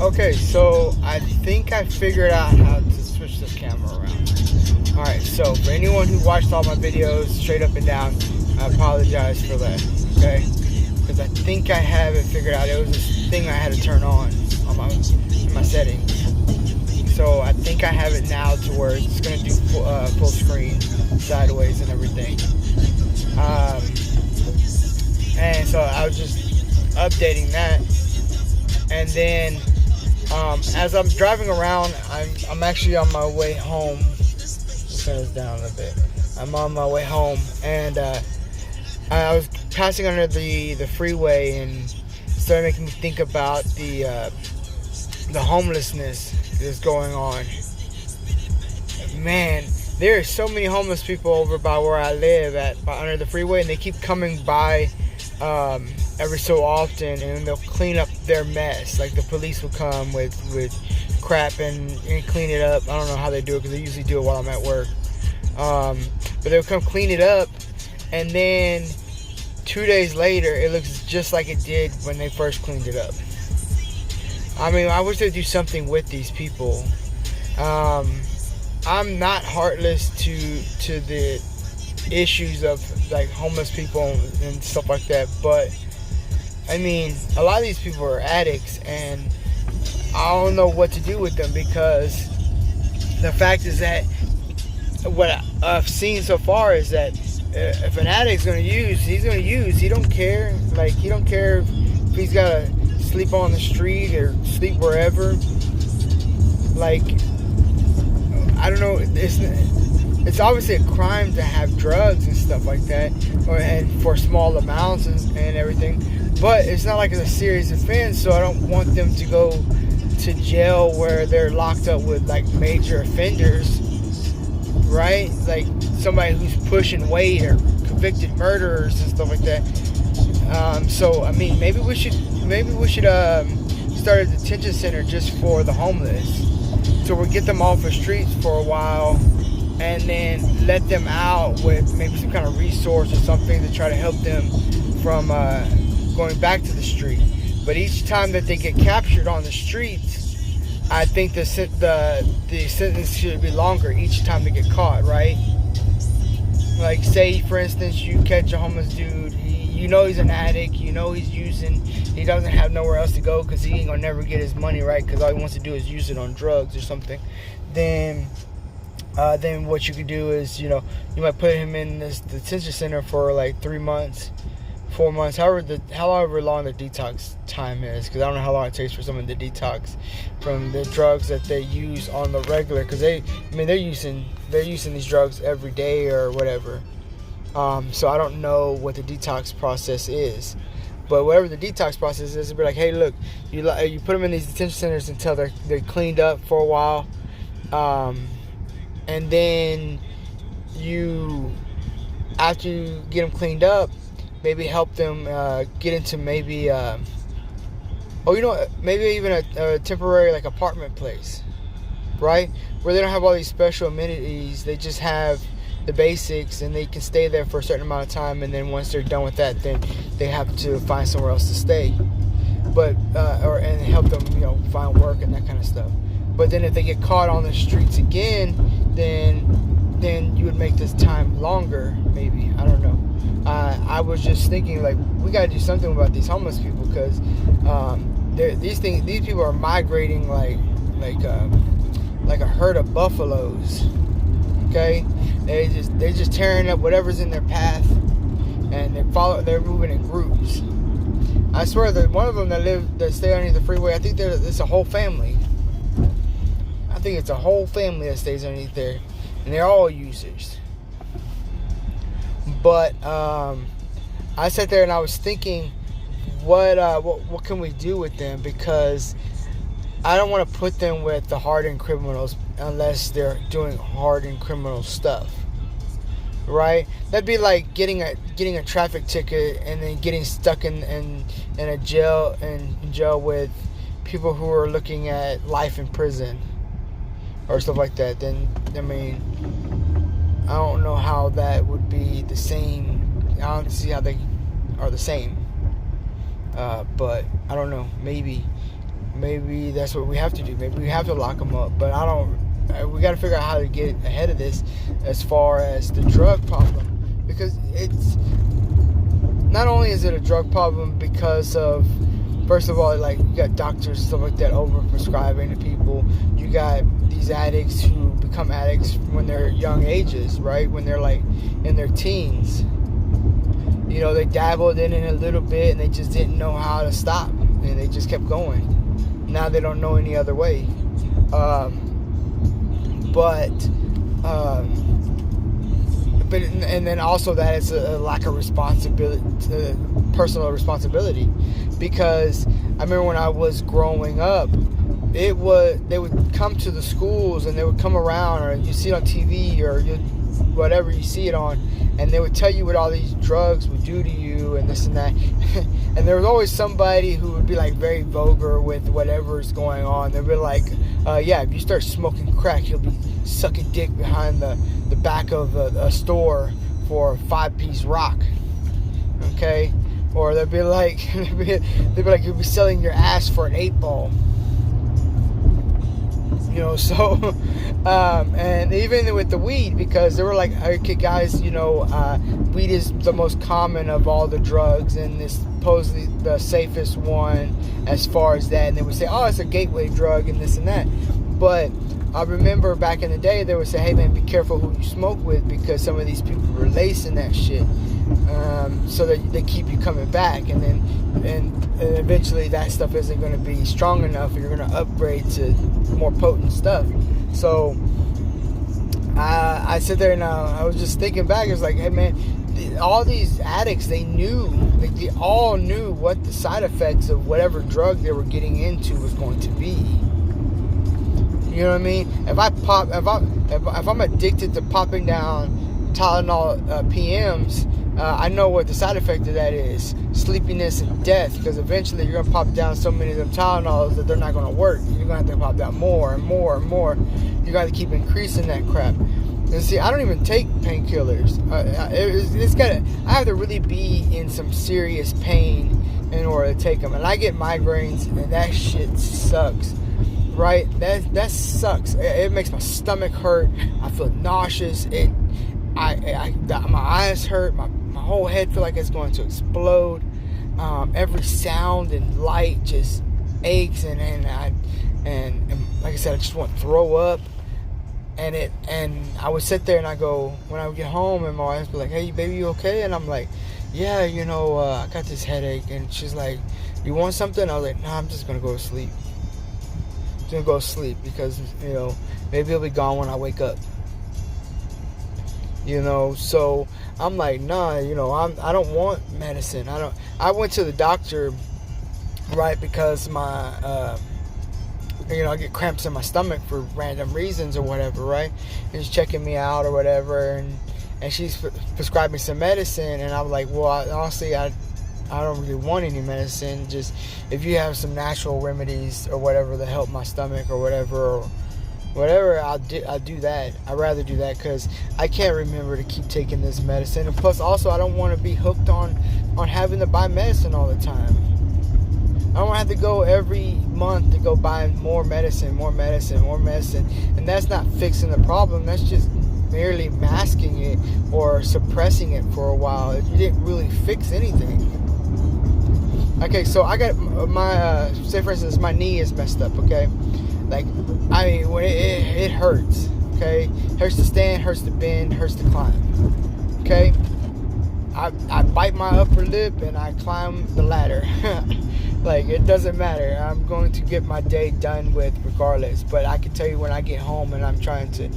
Okay, so I think I figured out how to switch this camera around. Alright, so for anyone who watched all my videos straight up and down, I apologize for that, okay? Because I think I have it figured out. It was this thing I had to turn on in my settings. So I think I have it now to where it's going to do full screen, sideways and everything. And so I was just updating that. And then as I'm driving around, I'm actually on my way home. Let's turn this down a little bit. I'm on my way home, and I was passing under the freeway, and it started making me think about the homelessness that's going on. Man, there are so many homeless people over by where I live by under the freeway, and they keep coming by every so often, and they'll clean up their mess. Like the police will come with crap and clean it up. I don't know how they do it because they usually do it while I'm at work. But they'll come clean it up, and then 2 days later, it looks just like it did when they first cleaned it up. I mean, I wish they'd do something with these people. I'm not heartless to the issues of like homeless people and stuff like that, but I mean, a lot of these people are addicts, and I don't know what to do with them, because the fact is that what I've seen so far is that if an addict's going to use, he's going to use. He don't care. Like, he don't care if he's got to sleep on the street or sleep wherever. Like, I don't know. It's obviously a crime to have drugs and stuff like that, and for small amounts and everything. But it's not like it's a serious offense, so I don't want them to go to jail where they're locked up with like major offenders, right? Like somebody who's pushing weight or convicted murderers and stuff like that. So I mean, maybe we should start a detention center just for the homeless, so we get them off the streets for a while, and then let them out with maybe some kind of resource or something to try to help them from going back to the street. But each time that they get captured on the streets, I think the sentence should be longer each time they get caught, right? Like, say for instance you catch a homeless dude, you know he's an addict, you know he's using, he doesn't have nowhere else to go because he ain't gonna never get his money, right? Because all he wants to do is use it on drugs or something. Then what you could do is, you might put him in this detention center for like 3 months, 4 months, however long the detox time is, because I don't know how long it takes for someone to detox from the drugs that they use on the regular, because they're using these drugs every day or whatever. So I don't know what the detox process is, but whatever the detox process is, it'll be like, hey, look, you put them in these detention centers until they're cleaned up for a while, and then after you get them cleaned up, maybe help them get into maybe even a temporary like apartment place, right? Where they don't have all these special amenities, they just have the basics, and they can stay there for a certain amount of time, and then once they're done with that, then they have to find somewhere else to stay. But and help them, find work and that kind of stuff. But then if they get caught on the streets again, then you would make this time longer, maybe. I don't know. I was just thinking, like, we gotta do something about these homeless people, because these people are migrating like a herd of buffaloes. Okay, they just tearing up whatever's in their path, and they're moving in groups. I swear that one of them that stay underneath the freeway, I think it's a whole family. I think it's a whole family that stays underneath there, and they're all users. But I sat there and I was thinking, what can we do with them? Because I don't want to put them with the hardened criminals unless they're doing hardened criminal stuff, right? That'd be like getting a traffic ticket and then getting stuck in a jail with people who are looking at life in prison or stuff like that. Then I mean, I don't know how that would be the same. I don't see how they are the same. But I don't know. Maybe maybe that's what we have to do. Maybe we have to lock them up. But we got to figure out how to get ahead of this as far as the drug problem, because it's not only is it a drug problem because of, first of all, like, you got doctors and stuff like that over prescribing to people. You got these addicts who become addicts when they're young ages, right? When they're like in their teens. You know, they dabbled in it a little bit and they just didn't know how to stop, and they just kept going. Now they don't know any other way. And then also that it's a lack of responsibility, personal responsibility, because I remember when I was growing up, they would come to the schools and they would come around, or you see it on TV or whatever you see it on, and they would tell you what all these drugs would do to you and this and that. And there was always somebody who would be like very vulgar with whatever's going on. They'd be like, yeah, if you start smoking crack, you'll be sucking dick behind the back of a store for a 5-piece rock. Okay? Or they'd be like, you'll be selling your ass for an 8-ball. You know, so, and even with the weed, because they were like, okay, guys, you know, weed is the most common of all the drugs, and it's supposedly the safest one as far as that. And they would say, oh, it's a gateway drug and this and that. But I remember back in the day, they would say, hey, man, be careful who you smoke with, because some of these people were lacing that shit, so that they keep you coming back. And then and eventually that stuff isn't going to be strong enough, and you're going to upgrade to more potent stuff. So I sit there and I was just thinking back. It was like, hey, man, all these addicts, they all knew what the side effects of whatever drug they were getting into was going to be. You know what I mean? If I'm addicted to popping down Tylenol PMs, I know what the side effect of that is: sleepiness and death. Because eventually you're gonna pop down so many of them Tylenols that they're not gonna work. You're gonna have to pop down more and more and more. You got to keep increasing that crap. And see, I don't even take painkillers. I have to really be in some serious pain in order to take them. And I get migraines, and that shit sucks. Right? That sucks. It makes my stomach hurt. I feel nauseous. My eyes hurt. My whole head feel like it's going to explode. Every sound and light just aches, and like I said, I just want to throw up. And I would sit there and I go, when I would get home, and my wife would be like, hey, baby, you okay? And I'm like, yeah, you know, I got this headache. And she's like, you want something? I was like, nah, I'm just gonna go to sleep. Gonna go to sleep, because, you know, maybe it'll be gone when I wake up. You know, so I'm like, nah, you know, I don't want medicine. I went to the doctor, right, because my you know, I get cramps in my stomach for random reasons or whatever, right? And she's checking me out or whatever, and she's prescribed me some medicine, and I'm like, well, honestly, I don't really want any medicine. Just if you have some natural remedies or whatever that help my stomach or whatever, I'll do that. I'd rather do that, because I can't remember to keep taking this medicine. And plus, also, I don't want to be hooked on having to buy medicine all the time. I don't have to go every month to go buy more medicine. And that's not fixing the problem. That's just merely masking it or suppressing it for a while. You didn't really fix anything. Okay, so I got my, say for instance, my knee is messed up, okay? Like, I mean, when it hurts, okay? Hurts to stand, hurts to bend, hurts to climb, okay? I bite my upper lip and I climb the ladder. Like, it doesn't matter. I'm going to get my day done with regardless. But I can tell you, when I get home and I'm trying to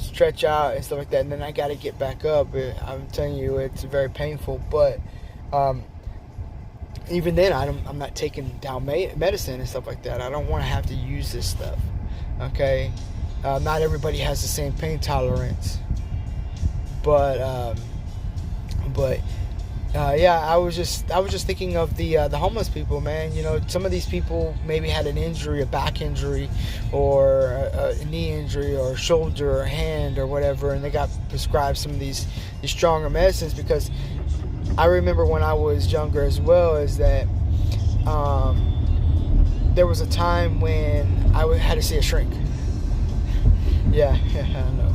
stretch out and stuff like that, and then I got to get back up, I'm telling you, it's very painful. But even then, I'm not taking down medicine and stuff like that. I don't want to have to use this stuff. Okay, not everybody has the same pain tolerance. But yeah, I was just thinking of the homeless people, man. You know, some of these people maybe had an injury, a back injury, or a knee injury, or a shoulder or hand or whatever, and they got prescribed some of these stronger medicines. Because I remember when I was younger as well, is that there was a time when had to see a shrink. Yeah, I know.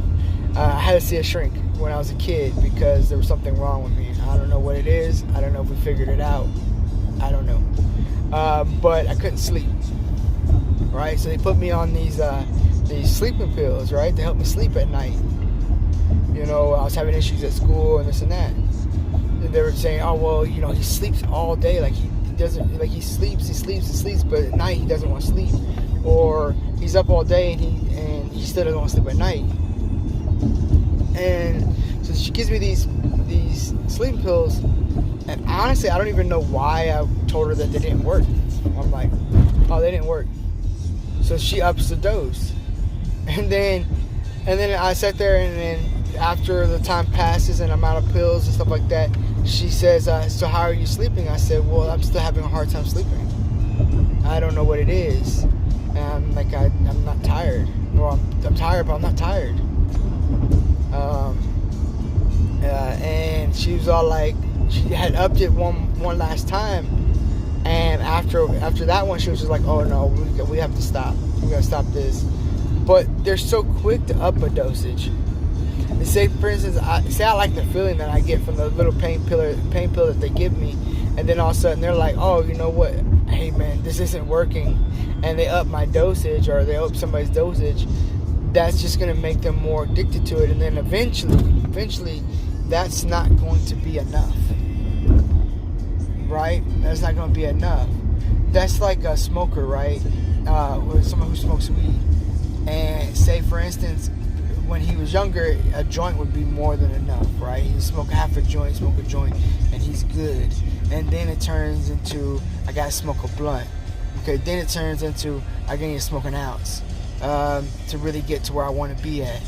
I had to see a shrink when I was a kid because there was something wrong with me. I don't know what it is. I don't know if we figured it out. I don't know. But I couldn't sleep. Right? So they put me on these sleeping pills, right, to help me sleep at night. You know, I was having issues at school and this and that. And they were saying, oh, well, you know, he sleeps all day. Like, he sleeps, but at night he doesn't want to sleep. Or he's up all day and he still doesn't want to sleep at night. And so she gives me these sleeping pills, and honestly, I don't even know why I told her that they didn't work. I'm like, oh, they didn't work. So she ups the dose, and then I sat there, and then after the time passes and I'm out of pills and stuff like that, she says, so how are you sleeping? I said, well, I'm still having a hard time sleeping. I don't know what it is. And I'm like, I'm not tired. Well, I'm tired, but I'm not tired. And she was all like, she had upped it one last time, and after that one, she was just like, oh no, we have to stop. We gotta stop this. But they're so quick to up a dosage. And say, for instance, I like the feeling that I get from the little pain pill that they give me, and then all of a sudden they're like, oh, you know what? Hey man, this isn't working, and they up my dosage, or they up somebody's dosage. That's just going to make them more addicted to it, and then eventually that's not going to be enough, right? That's not going to be enough. That's like a smoker, right? Or someone who smokes weed, and say, for instance, when he was younger, a joint would be more than enough, right? He'd smoke half a joint, and he's good. And then it turns into, I got to smoke a blunt. Okay, then it turns into, I need to smoke an ounce. To really get to where I want to be at.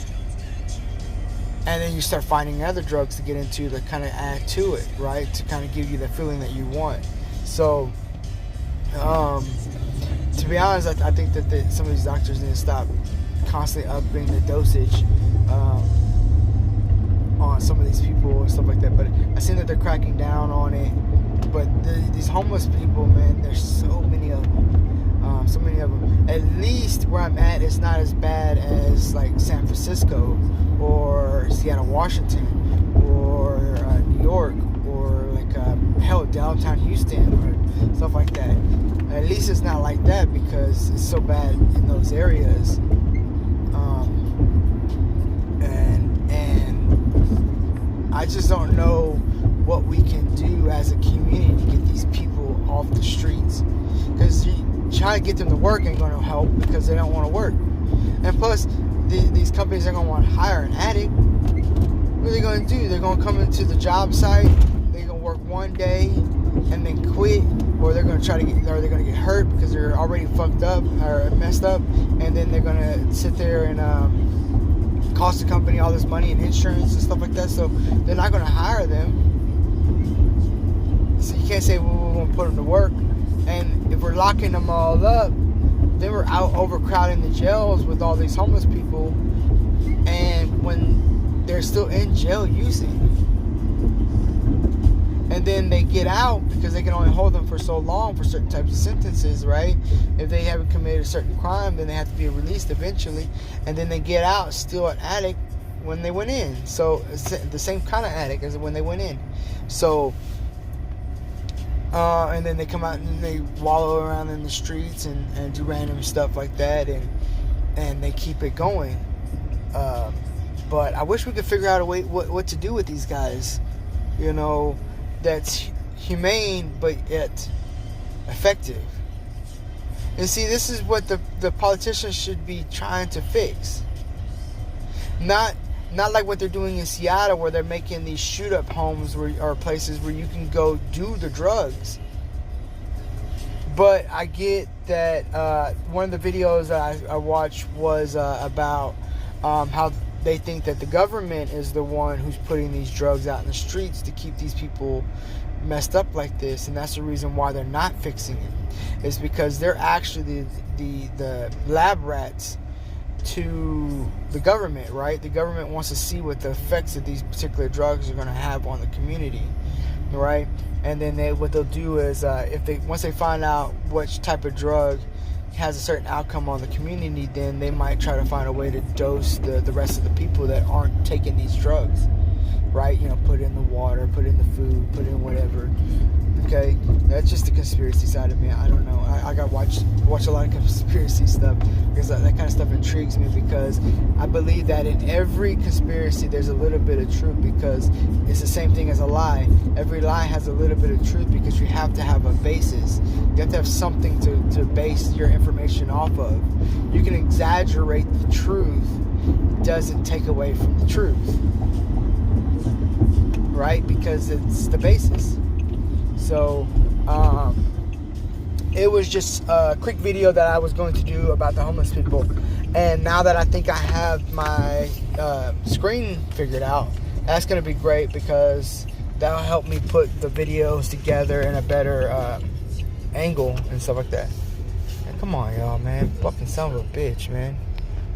And then you start finding other drugs to get into to kind of add to it, right? To kind of give you the feeling that you want. So, to be honest, I think that some of these doctors need to stop constantly upping the dosage on some of these people and stuff like that. But I seen that they're cracking down on it. But these homeless people, man, there's so many of them. At least where I'm at, it's not as bad as like San Francisco or Seattle, Washington, or New York, or like hell, downtown Houston or stuff like that. At least it's not like that because it's so bad in those areas. And I just don't know what we can do as a community to get these people off the streets, because trying to get them to work ain't going to help because they don't want to work. And plus, these companies are going to want to hire an addict. What are they going to do? They're going to come into the job site, they're going to work one day and then quit, or they're going to they're going to get hurt because they're already fucked up or messed up, and then they're going to sit there and cost the company all this money and insurance and stuff like that. So they're not going to hire them. So you can't say, well, we're going to put them to work. And if we're locking them all up, then we're out overcrowding the jails with all these homeless people. And when they're still in jail using, and then they get out because they can only hold them for so long for certain types of sentences, right? If they haven't committed a certain crime, then they have to be released eventually. And then they get out still an addict when they went in. So it's the same kind of addict as when they went in. So and then they come out and they wallow around in the streets and do random stuff like that, and they keep it going. But I wish we could figure out a way what to do with these guys, you know, that's humane but yet effective. And see, this is what the politicians should be trying to fix. Not like what they're doing in Seattle, where they're making these shoot-up homes or places where you can go do the drugs. But I get that one of the videos that I watched was about how they think that the government is the one who's putting these drugs out in the streets to keep these people messed up like this, and that's the reason why they're not fixing it. It's because they're actually the lab rats to the government, right? The government wants to see what the effects of these particular drugs are going to have on the community. right? And then what they'll do is once they find out which type of drug has a certain outcome on the community, then they might try to find a way to dose the rest of the people that aren't taking these drugs, right? Put it in the water, put it in the food, put it in whatever. Okay, that's just the conspiracy side of me. I don't know. I got watch a lot of conspiracy stuff because that kind of stuff intrigues me, because I believe that in every conspiracy there's a little bit of truth, because it's the same thing as a lie. Every lie has a little bit of truth because you have to have a basis. You have to have something to base your information off of. You can exaggerate the truth, doesn't take away from the truth, right? Because it's the basis. So, it was just a quick video that I was going to do about the homeless people. And now that I think I have my screen figured out, that's going to be great, because that'll help me put the videos together in a better angle and stuff like that. And come on, y'all, man. Fucking son of a bitch, man.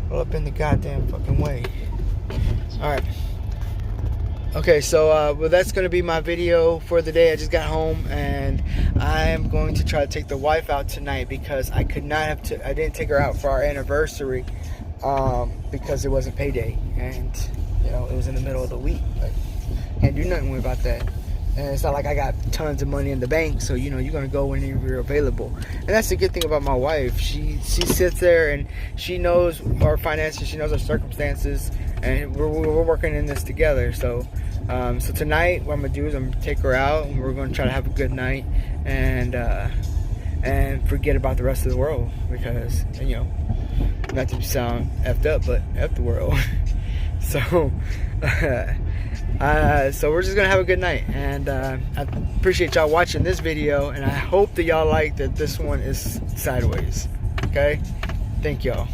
Roll up in the goddamn fucking way. Alright. Okay, so well, that's going to be my video for the day. I just got home, and I am going to try to take the wife out tonight, because I could not have I didn't take her out for our anniversary because it wasn't payday, and it was in the middle of the week. Like, can't do nothing about that. And it's not like I got tons of money in the bank, so you're gonna go whenever you're available. And that's the good thing about my wife. She sits there and she knows our finances, she knows our circumstances, and we're working in this together. So so tonight, what I'm gonna do is I'm gonna take her out, and we're gonna try to have a good night, and forget about the rest of the world, because not to sound effed up, but F the world. So so we're just gonna have a good night, and I appreciate y'all watching this video, and I hope that y'all like that this one is sideways. Okay, thank y'all.